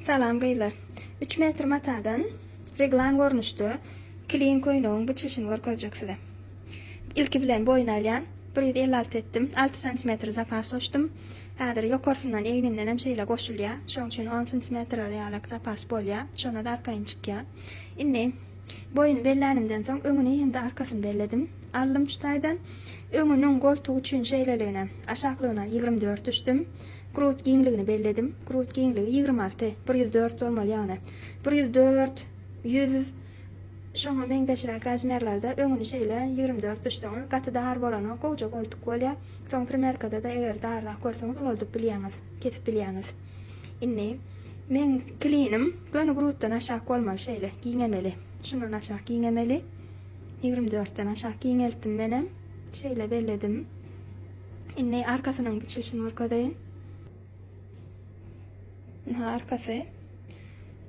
Salam geyler. 3 metr matadan reglan görnüştü. Clean koynuğun biçişini görkezjek size. İlki bilen boyun alyan 156 ettim. 6 cm zapas açtım. Häzir ýokarsyňdan eýninden hem şeýle goşulýar. Şoň üçin 10 cm ýalyk zapas bolýar. Şonu da arkaýyn çykýar. Indi boyun bellanymdan soň öňüni hem de arkasyny belledim. Allym şutaýdan öňüniň goltugy üçin şeýleligine, aşaklygyna 24 düşdüm. Grut giňligini belledim. Grut giňligi 26, 104 bolmaly ýagny. 104, 100 şoňa meňdeşirek razmerlerde öňüni şeýle 24 düşdüm. Gaty dar bolany goýja goltuk bolýar. Soň primerkada da eger darrak görseňiz boldup bilýäňiz, kesip bilýäňiz. Indi men klinim gönü grutdan aşak bolmaly şeýle giňemeli. Şundan aşak giňemeli. 24'ten aşağı giňeltdim menem. Şeýle belledim. Indi arkasynyň biçişini görkezýän. Arkasy.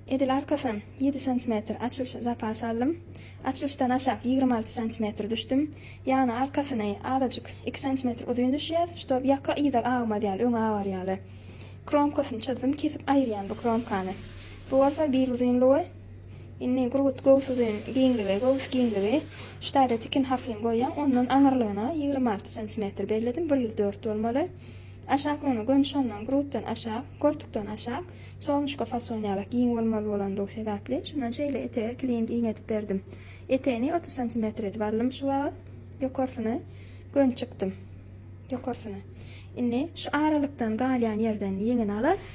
Edil arkasy 7 cm açylış zapas aldım. Açylışdan aşağı 26 cm düşdüm. Ýani arkasyny azajyk 2 cm uzun düşýär. Şoňa ýaka ýyda agma diýär, öňe agarýaly. Kromkasyny çizdim, kesip aýrýan bu kromkany. Bu bolsa bir uzunlugy. Indi grut gowsuzyň giňligi, gows giňligi ştaýda tikin hakyn goýan, onuň aňyrlygyna 26 cm belledim, 104 bolmaly. Aşaklygyny gönşondan grutdan aşağı, goltukdan aşağı, soňuşka fasonýaly giň bolmaly bolandygy sebäpli şundan şeýle etege klient iňetip berdim. Eteni 30 cm edip aldım şu wagt. Ýokarsyny gön çykdym. Ýokarsyny. Indi şu aralykdan galýan ýerden ýeňini alars.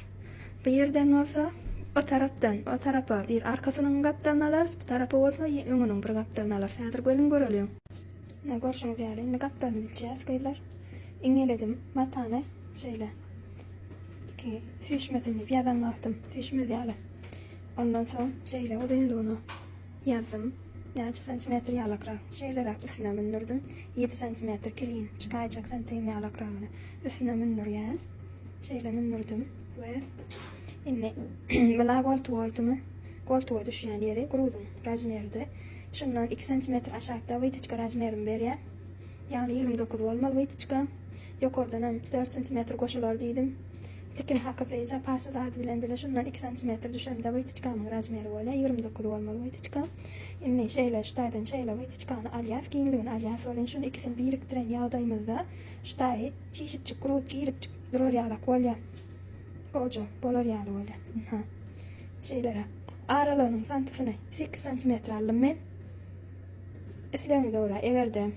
Bu ýerden bolsa o tarapdan, o tarapa bir arkasynyň gapdalyny alars, bu tarapa bolsa öňüniň bir gapdalyny alars. Häzir gölüň görelýär. Ne görşüňiz ýaly, indi gapdalyny biçýäs gaýlar. İňeledim, matany şeýle. Iki süýşmesini ýazan atdım, süýşmez ýaly. Ondan soň şeýle uzunlugyny ýazdım. Ýa santimetr ýalakra. Şeýlerak üstüne mündürdüm. 7 cm clean çykaýjak santimetr ýalakragyny üstüne mündürýän. Şeýle mündürdüm we indi bula goltugy oýdum. Goltugy düşýän ýeri grudun razmerinde. Şundan 2 cm aşağıda wytyçka razmerim berýär. Ýani 29 bolmaly wytyçka. Ýokardan hem 4 cm goşular diýdim. Tikin hakysy zapasy zat bilen bile şundan 2 cm düşemde wytyçkamyň razmeri bolýar 29 bolmaly wytyçka. Indi şeýle ştaýdan şeýle wytyçkany alýas, giňligini alýas, bolan şunu ikisini birikdiren ýagdaýymyzda ştaý çyşyp grut girip durur ýalak bolýar. Goýja bolar ýaly bolýar. Şeýlere aralygynyň santysyny 8 cm aldım men. Esleňi dogra egerde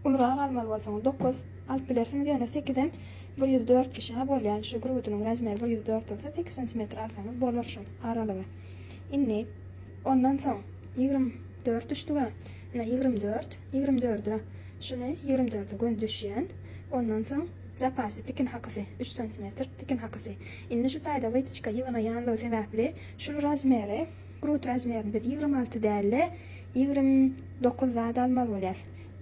ulgağa almaly bolsaňyz 9 alıp bilersiňiz, ýöne 8-em 104 kişi bolýar. Şu grutunyň razmeri 104 bolsa 8 cm alsaňyz bolar şu aralygy. Indi ondan soň 24 düşdüga, ina 24'e şunu 24'e gön düşýän. Ondan soň zapasy tikin hakysy 3 cm tikin hakysy. Indi şu taýda wytyçka ýygyna ýanlygy sebäpli şu razmeri, grut razmerini biz 26 dälle 29 zat almaly bolýar.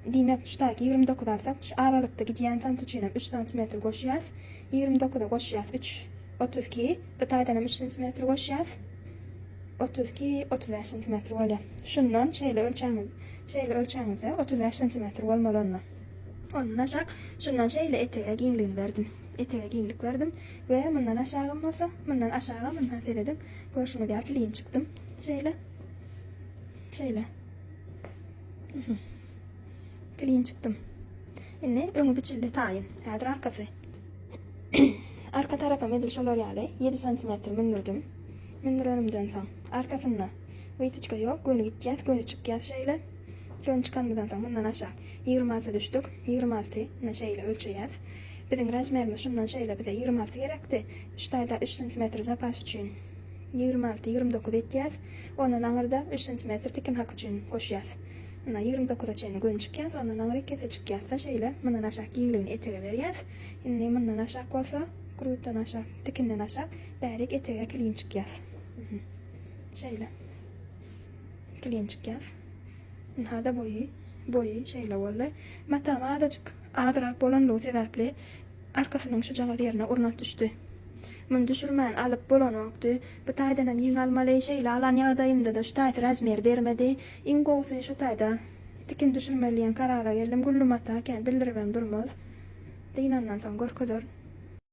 Diýmek ştaýky 29 alsak, şu aralykda gidýän sant üçinem 3 cm goşýas, 29-da goşýas 3, 32, bu taýdan 3 cm goşýas, 32, 35 cm bolýar. Şundan şeýle ölçäňizde 35 cm bolmaly onda. Ondan aşak, şundan şeýle etege giňligini berdim. Etege giňlik berdim we mundan aşağı bolsa, mundan aşağı mundan seledim. Görşüňiz ýaly kliň çykdym. Şeýle. Kliň çykdym. Indi öňü biçildi taýyn. Häzir arkasy. Arka tarapam edil şolar ýaly 7 cm mündürdüm. Mündürenimden soň arkasynda wytyçka ýok, gönü gitýär, gönü çykýar şeýle. Gön çykanmadan soň mundan aşağı 26 düşdük. 26 ne şeýle ölçeýäs. Biziň razmerimiz şundan şeýle bize 26 gerekdi. Şu taýda 3 cm zapas üçin 26-29 etýäs. Onuň aňyrda 3 cm tikin hak üçin goşýas. Ana 29'a çeýin gön çykýas, onuň aňyry kese çykýas da şeýle mundan aşağı giňligini etege berýäs. Indi mundan aşağı bolsa, grutdan aşağı, tikinden aşağı bärik etege kliň çykýas. Şeýle. Kliň çykýas. Hada boyu şeýle boldy. Matam azajyk azrak bolanlygy sebäpli arkasynyň şu jaga ýerine urnap düşdi. Mun düşürmän alyp bolanokdy. Bu taýdan hem ýeň almaly şeýle alan ýagdaýymda da şu taýda razmer bermedi. Ingowsy şu taýda tikin düşürmeliyän karara geldim. Gullum ata eken bildiribem durmaz. Diýnandan soň gorkadyr.